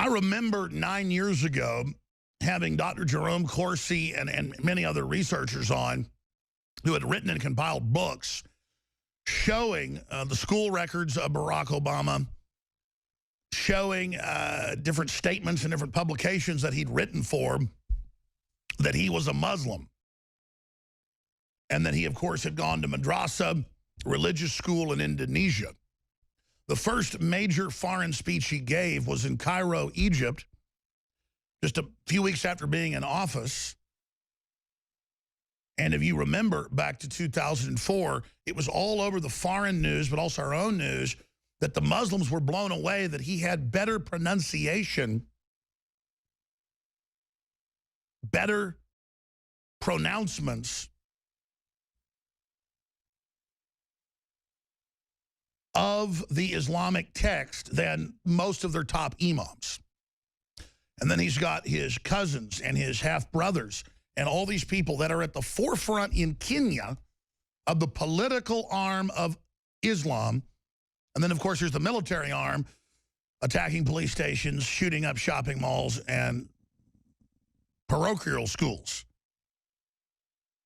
I remember 9 years ago having Dr. Jerome Corsi and many other researchers on who had written and compiled books showing the school records of Barack Obama, showing different statements and different publications that he'd written for, that he was a Muslim. And that he, of course, had gone to madrasa, religious school in Indonesia. The first major foreign speech he gave was in Cairo, Egypt, just a few weeks after being in office. And if you remember back to 2004, it was all over the foreign news, but also our own news, that the Muslims were blown away that he had better pronunciation, better pronouncements of the Islamic text than most of their top imams. And then he's got his cousins and his half-brothers and all these people that are at the forefront in Kenya of the political arm of Islam. And then, of course, there's the military arm attacking police stations, shooting up shopping malls, and parochial schools.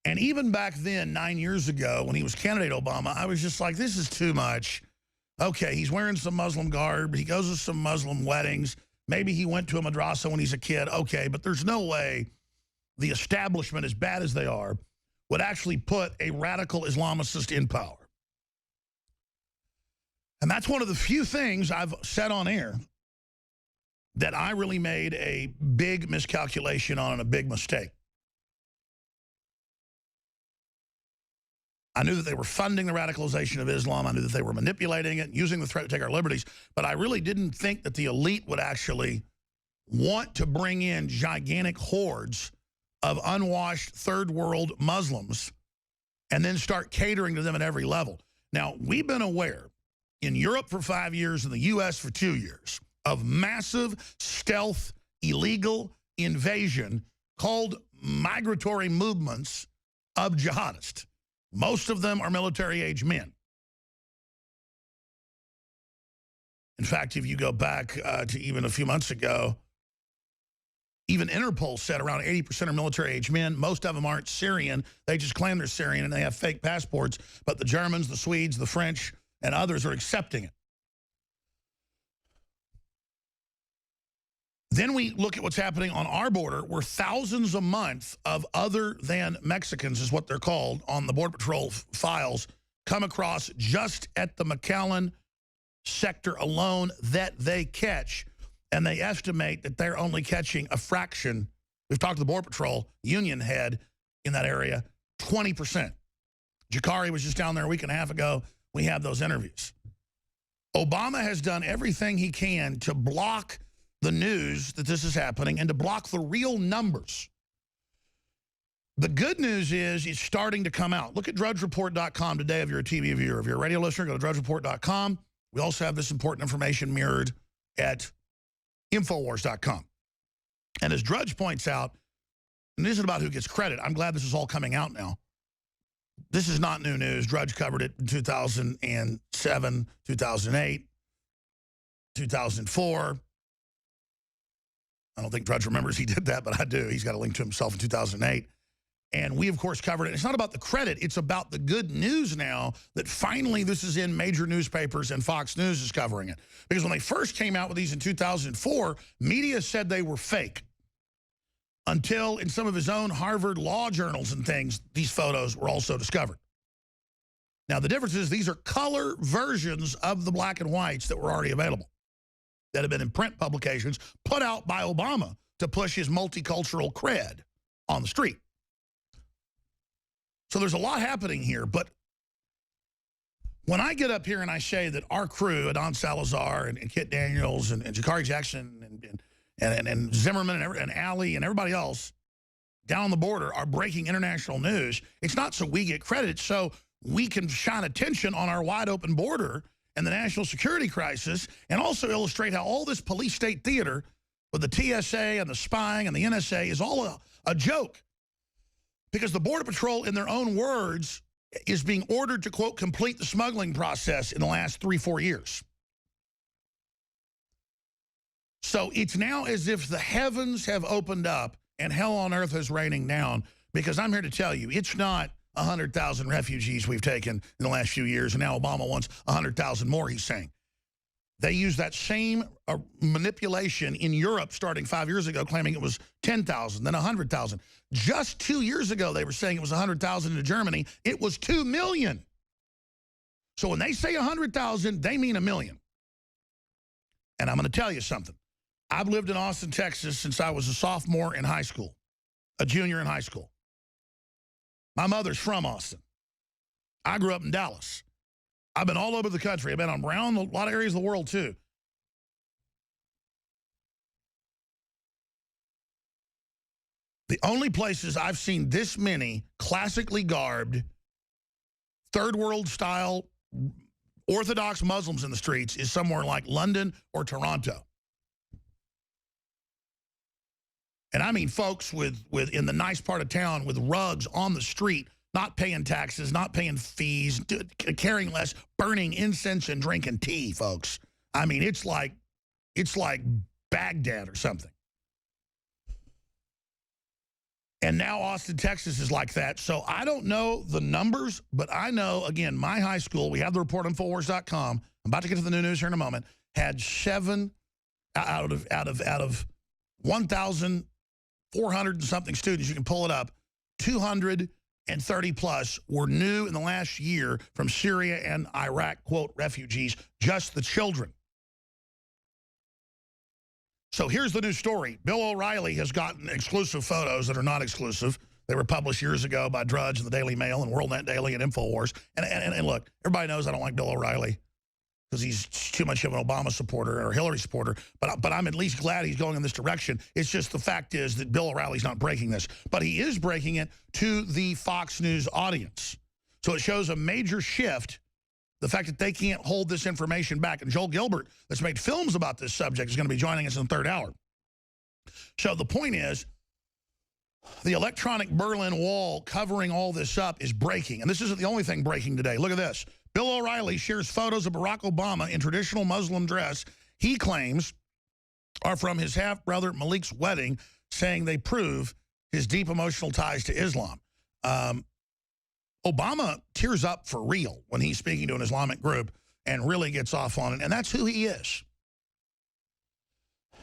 And even back then, 9 years ago, when he was candidate Obama, I was just like, this is too much. Okay, he's wearing some Muslim garb. He goes to some Muslim weddings. Maybe he went to a madrasa when he's a kid. Okay, but there's no way the establishment, as bad as they are, would actually put a radical Islamicist in power. And that's one of the few things I've said on air that I really made a big miscalculation on and a big mistake. I knew that they were funding the radicalization of Islam. I knew that they were manipulating it, using the threat to take our liberties. But I really didn't think that the elite would actually want to bring in gigantic hordes of unwashed third world Muslims and then start catering to them at every level. Now, we've been aware in Europe for 5 years, in the U.S. for 2 years, of massive stealth, illegal invasion called migratory movements of jihadists. Most of them are military-age men. In fact, if you go back to even a few months ago, even Interpol said around 80% are military-age men. Most of them aren't Syrian. They just claim they're Syrian and they have fake passports. But the Germans, the Swedes, the French, and others are accepting it. Then we look at what's happening on our border, where thousands a month of other than Mexicans, is what they're called, on the Border Patrol files, come across just at the McAllen sector alone that they catch. And they estimate that they're only catching a fraction. We've talked to the Border Patrol union head in that area, 20%. Jakari was just down there a week and a half ago. We had those interviews. Obama has done everything he can to block the news that this is happening and to block the real numbers. The good news is it's starting to come out. Look at drudgereport.com today if you're a TV viewer. If you're a radio listener, go to drudgereport.com. We also have this important information mirrored at Infowars.com. And as Drudge points out, and this isn't about who gets credit. I'm glad this is all coming out now. This is not new news. Drudge covered it in 2007, 2008, 2004. I don't think Drudge remembers he did that, but I do. He's got a link to himself in 2008. And we, of course, covered it. It's not about the credit. It's about the good news now that finally this is in major newspapers and Fox News is covering it. Because when they first came out with these in 2004, media said they were fake. Until in some of his own Harvard law journals and things, these photos were also discovered. Now, the difference is these are color versions of the black and whites that were already available, that have been in print publications put out by Obama to push his multicultural cred on the street. So there's a lot happening here, but when I get up here and I say that our crew, Adon Salazar and Kit Daniels and Jakari Jackson and Zimmerman and Ali and everybody else down the border are breaking international news, it's not so we get credit, it's so we can shine attention on our wide open border and the national security crisis, and also illustrate how all this police state theater with the TSA and the spying and the NSA is all a joke. Because the Border Patrol, in their own words, is being ordered to, quote, complete the smuggling process in the last 3-4 years. So it's now as if the heavens have opened up and hell on earth is raining down, because I'm here to tell you, it's not 100,000 refugees we've taken in the last few years, and now Obama wants 100,000 more, he's saying. They used that same manipulation in Europe starting 5 years ago, claiming it was 10,000, then 100,000. Just 2 years ago, they were saying it was 100,000 in Germany. It was 2 million. So when they say 100,000, they mean 1 million. And I'm going to tell you something. I've lived in Austin, Texas since I was a sophomore in high school, a junior in high school. My mother's from Austin. I grew up in Dallas. I've been all over the country. I've been around a lot of areas of the world, too. The only places I've seen this many classically garbed, third world style, Orthodox Muslims in the streets is somewhere like London or Toronto. And I mean folks with in the nice part of town with rugs on the street, not paying taxes, not paying fees, caring less, burning incense and drinking tea, folks. I mean, it's like Baghdad or something. And now Austin, Texas is like that. So I don't know the numbers, but I know, again, my high school, we have the report on Infowars.com. I'm about to get to the new news here in a moment, had 7 out of 1,400 and something students, you can pull it up, 230 plus were new in the last year from Syria and Iraq, quote, refugees, just the children. So here's the new story. Bill O'Reilly has gotten exclusive photos that are not exclusive. They were published years ago by Drudge and the Daily Mail and WorldNet Daily and Infowars. And look, everybody knows I don't like Bill O'Reilly because he's too much of an Obama supporter or Hillary supporter. But I'm at least glad he's going in this direction. It's just the fact is that Bill O'Reilly's not breaking this. But he is breaking it to the Fox News audience. So it shows a major shift. The fact that they can't hold this information back. And Joel Gilbert, that's made films about this subject, is going to be joining us in the third hour. So the point is, the electronic Berlin Wall covering all this up is breaking. And this isn't the only thing breaking today. Look at this. Bill O'Reilly shares photos of Barack Obama in traditional Muslim dress he claims are from his half-brother Malik's wedding, saying they prove his deep emotional ties to Islam. Obama tears up for real when he's speaking to an Islamic group and really gets off on it, and that's who he is.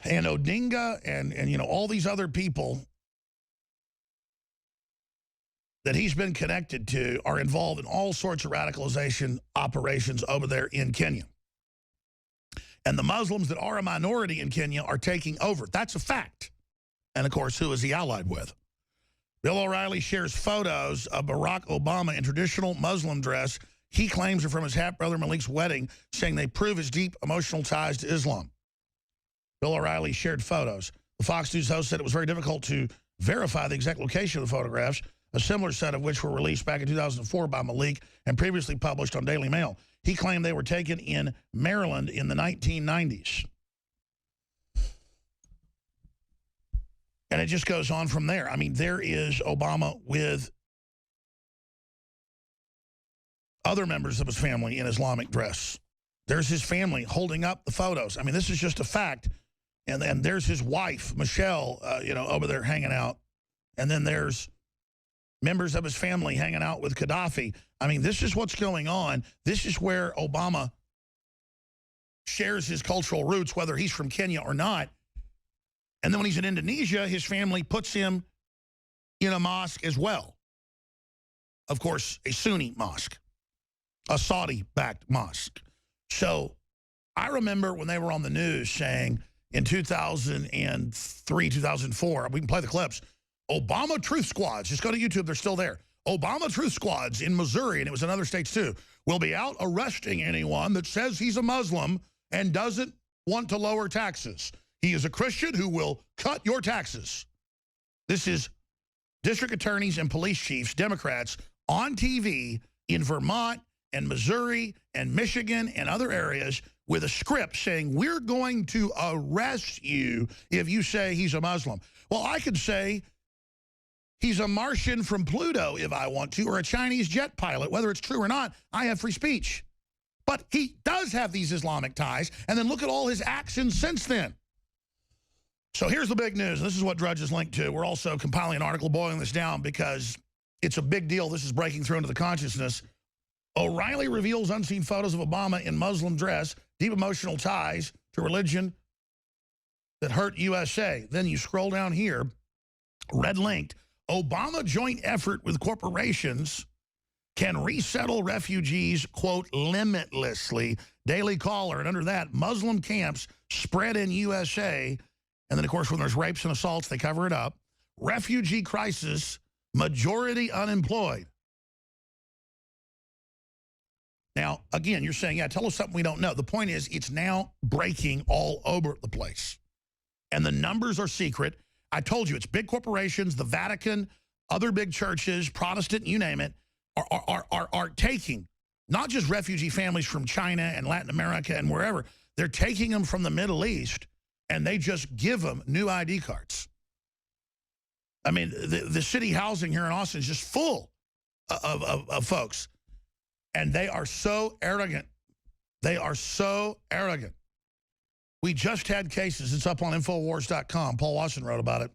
And Odinga and you know, all these other people that he's been connected to are involved in all sorts of radicalization operations over there in Kenya. And the Muslims that are a minority in Kenya are taking over. That's a fact. And, of course, who is he allied with? Bill O'Reilly shares photos of Barack Obama in traditional Muslim dress he claims are from his half-brother Malik's wedding, saying they prove his deep emotional ties to Islam. Bill O'Reilly shared photos. The Fox News host said it was very difficult to verify the exact location of the photographs, a similar set of which were released back in 2004 by Malik and previously published on Daily Mail. He claimed they were taken in Maryland in the 1990s. And it just goes on from there. I mean, there is Obama with other members of his family in Islamic dress. There's his family holding up the photos. I mean, this is just a fact. And then there's his wife, Michelle, you know, over there hanging out. And then there's members of his family hanging out with Gaddafi. I mean, this is what's going on. This is where Obama shares his cultural roots, whether he's from Kenya or not. And then when he's in Indonesia, his family puts him in a mosque as well. Of course, a Sunni mosque, a Saudi-backed mosque. So I remember when they were on the news saying in 2003, 2004, we can play the clips, Obama truth squads, just go to YouTube, they're still there. Obama truth squads in Missouri, and it was in other states too, will be out arresting anyone that says he's a Muslim and doesn't want to lower taxes. He is a Christian who will cut your taxes. This is district attorneys and police chiefs, Democrats, on TV in Vermont and Missouri and Michigan and other areas with a script saying, we're going to arrest you if you say he's a Muslim. Well, I could say he's a Martian from Pluto if I want to, or a Chinese jet pilot. Whether it's true or not, I have free speech. But he does have these Islamic ties, and then look at all his actions since then. So here's the big news. This is what Drudge is linked to. We're also compiling an article boiling this down because it's a big deal. This is breaking through into the consciousness. O'Reilly reveals unseen photos of Obama in Muslim dress, deep emotional ties to religion that hurt USA. Then you scroll down here, red linked, Obama joint effort with corporations can resettle refugees, quote, limitlessly. Daily Caller, and under that, Muslim camps spread in USA. And then, of course, when there's rapes and assaults, they cover it up. Refugee crisis, majority unemployed. Now, again, you're saying, yeah, tell us something we don't know. The point is, it's now breaking all over the place. And the numbers are secret. I told you, it's big corporations, the Vatican, other big churches, Protestant, you name it, are taking not just refugee families from China and Latin America and wherever. They're taking them from the Middle East, and they just give them new ID cards. I mean, the city housing here in Austin is just full of folks. And they are so arrogant. They are so arrogant. We just had cases. It's up on Infowars.com. Paul Watson wrote about it.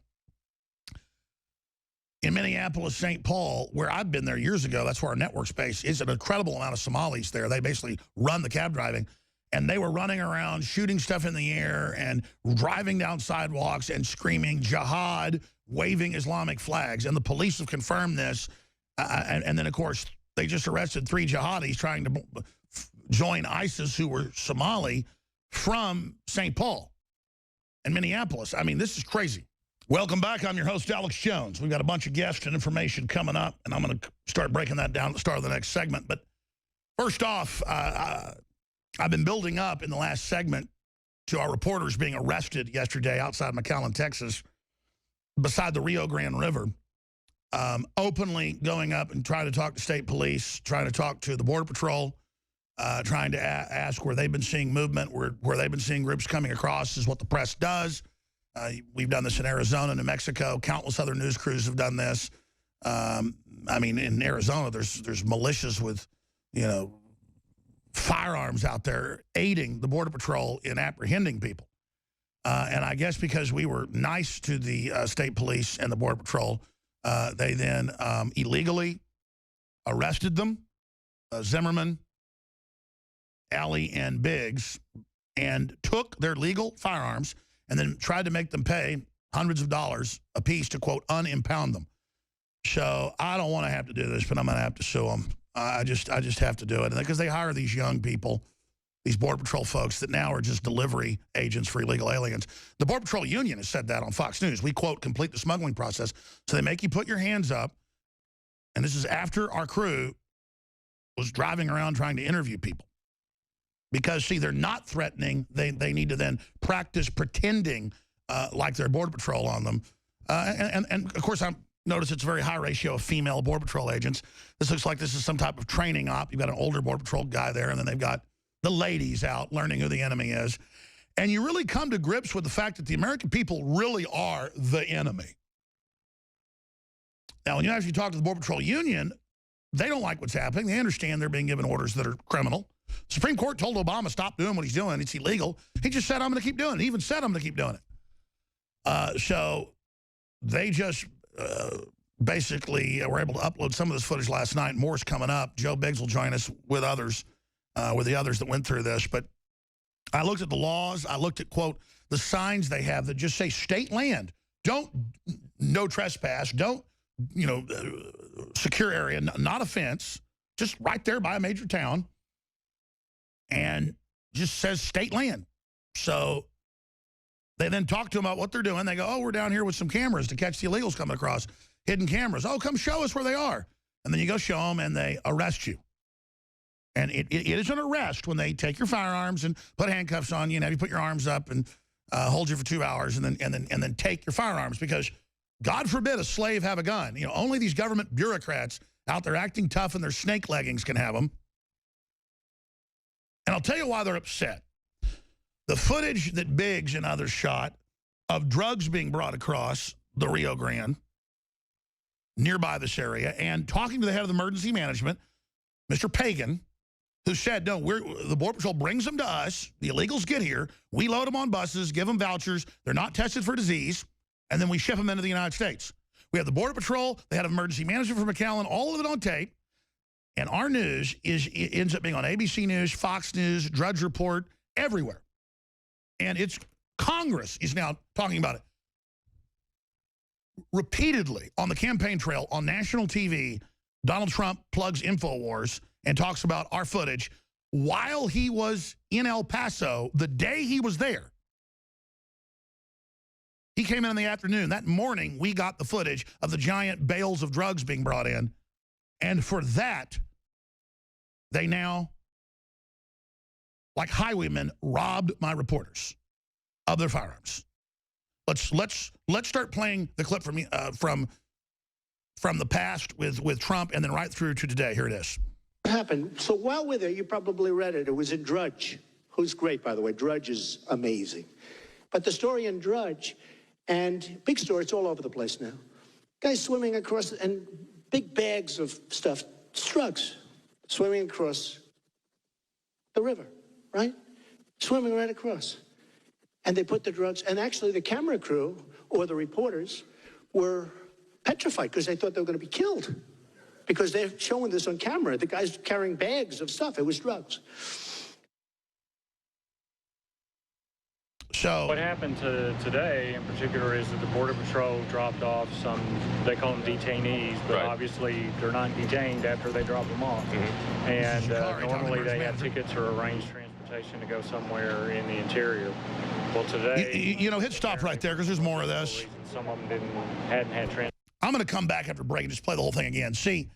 In Minneapolis, St. Paul, where I've been there years ago, that's where our network space is, an incredible amount of Somalis there. They basically run the cab driving. And they were running around, shooting stuff in the air and driving down sidewalks and screaming jihad, waving Islamic flags. And the police have confirmed this. And then, of course, they just arrested 3 jihadis trying to join ISIS who were Somali from St. Paul and Minneapolis. I mean, this is crazy. Welcome back. I'm your host, Alex Jones. We've got a bunch of guests and information coming up, and I'm going to start breaking that down at the start of the next segment. But first off, I've been building up in the last segment to our reporters being arrested yesterday outside McAllen, Texas, beside the Rio Grande River, openly going up and trying to talk to state police, trying to talk to the Border Patrol, trying to ask where they've been seeing movement, where they've been seeing groups coming across is what the press does. We've done this in Arizona, New Mexico. Countless other news crews have done this. I mean, in Arizona, there's militias with, you know, firearms out there aiding the Border Patrol in apprehending people. And I guess because we were nice to the state police and the Border Patrol, they then illegally arrested them, Zimmerman, Alley, and Biggs, and took their legal firearms and then tried to make them pay hundreds of dollars a piece to, quote, unimpound them. So I don't want to have to do this, but I'm going to have to sue them. I just have to do it. Because they hire these young people, these Border Patrol folks that now are just delivery agents for illegal aliens. The Border Patrol Union has said that on Fox News. We, quote, complete the smuggling process. So they make you put your hands up. And this is after our crew was driving around trying to interview people. Because, see, they're not threatening. They need to then practice pretending like they're Border Patrol on them. And of course, notice it's a very high ratio of female Border Patrol agents. This looks like this is some type of training op. You've got an older Border Patrol guy there, and then they've got the ladies out learning who the enemy is. And you really come to grips with the fact that the American people really are the enemy. Now, when you actually talk to the Border Patrol Union, they don't like what's happening. They understand they're being given orders that are criminal. The Supreme Court told Obama, stop doing what he's doing. It's illegal. He just said, I'm going to keep doing it. He even said, I'm going to keep doing it. So they just basically were able to upload some of this footage last night. More's coming up. Joe Biggs will join us with others, with the others that went through this. But I looked at the laws. I looked at, quote, the signs they have that just say state land. No trespass. Don't, you know, secure area, not a fence. Just right there by a major town. And just says state land. So they then talk to them about what they're doing. They go, oh, we're down here with some cameras to catch the illegals coming across. Hidden cameras. Oh, come show us where they are. And then you go show them, and they arrest you. And it is an arrest when they take your firearms and put handcuffs on you and have you put your arms up and hold you for 2 hours and then take your firearms. Because God forbid a slave have a gun. You know, only these government bureaucrats out there acting tough in their snake leggings can have them. And I'll tell you why they're upset. The footage that Biggs and others shot of drugs being brought across the Rio Grande, nearby this area, and talking to the head of the emergency management, Mr. Pagan, who said, no, the Border Patrol brings them to us, the illegals get here, we load them on buses, give them vouchers, they're not tested for disease, and then we ship them into the United States. We have the Border Patrol, they had an emergency manager for McAllen, all of it on tape, and our news it ends up being on ABC News, Fox News, Drudge Report, everywhere. And it's Congress is now talking about it. Repeatedly on the campaign trail, on national TV, Donald Trump plugs InfoWars and talks about our footage while he was in El Paso the day he was there. He came in the afternoon. That morning, we got the footage of the giant bales of drugs being brought in. And for that, they now, like highwaymen, robbed my reporters of their firearms. Let's start playing the clip from the past with Trump and then right through to today. Here it is. What happened? So while we're there, you probably read it. It was in Drudge, who's great, by the way. Drudge is amazing. But the story in Drudge, and big story, it's all over the place now. Guys swimming across, and big bags of stuff, drugs, swimming across the river, right? Swimming right across. And they put the drugs, and actually the camera crew, or the reporters, were petrified because they thought they were going to be killed. Because they're showing this on camera. The guy's carrying bags of stuff. It was drugs. So what happened today in particular is that the Border Patrol dropped off some, they call them detainees, but right. Obviously they're not detained after they drop them off. Mm-hmm. And normally they have tickets or arranged transportation to go somewhere in the interior. Well, today... You know, hit stop right there because there's more of this. Some of them hadn't had transportation. I'm going to come back after break and just play the whole thing again. See,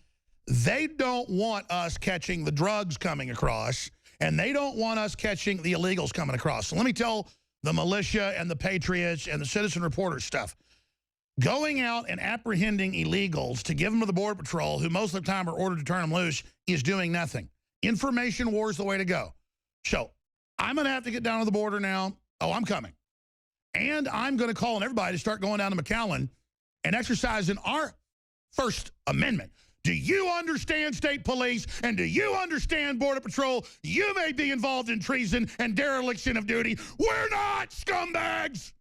they don't want us catching the drugs coming across, and they don't want us catching the illegals coming across. So let me tell the militia and the patriots and the citizen reporter stuff. Going out and apprehending illegals to give them to the Border Patrol, who most of the time are ordered to turn them loose, is doing nothing. Information war is the way to go. So I'm going to have to get down to the border now. Oh, I'm coming. And I'm going to call on everybody to start going down to McAllen and exercising our First Amendment. Do you understand state police and do you understand Border Patrol? You may be involved in treason and dereliction of duty. We're not scumbags!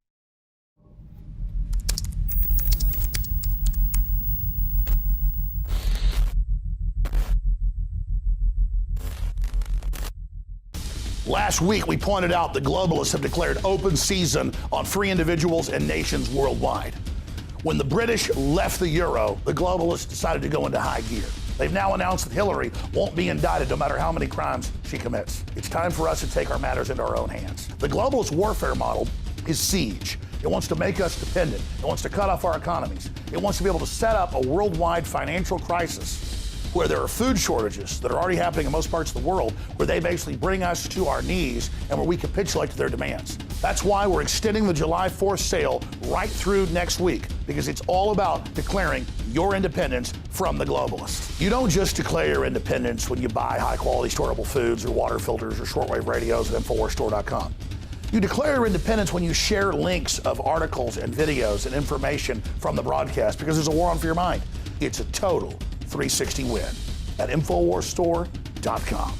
Last week, we pointed out the globalists have declared open season on free individuals and nations worldwide. When the British left the euro, the globalists decided to go into high gear. They've now announced that Hillary won't be indicted no matter how many crimes she commits. It's time for us to take our matters into our own hands. The globalist warfare model is siege. It wants to make us dependent. It wants to cut off our economies. It wants to be able to set up a worldwide financial crisis where there are food shortages that are already happening in most parts of the world, where they basically bring us to our knees and where we capitulate to their demands. That's why we're extending the July 4th sale right through next week, because it's all about declaring your independence from the globalists. You don't just declare your independence when you buy high-quality storable foods or water filters or shortwave radios at InfoWarsStore.com. You declare your independence when you share links of articles and videos and information from the broadcast, because there's a war on for your mind. It's a total 360 win at InfoWarsStore.com.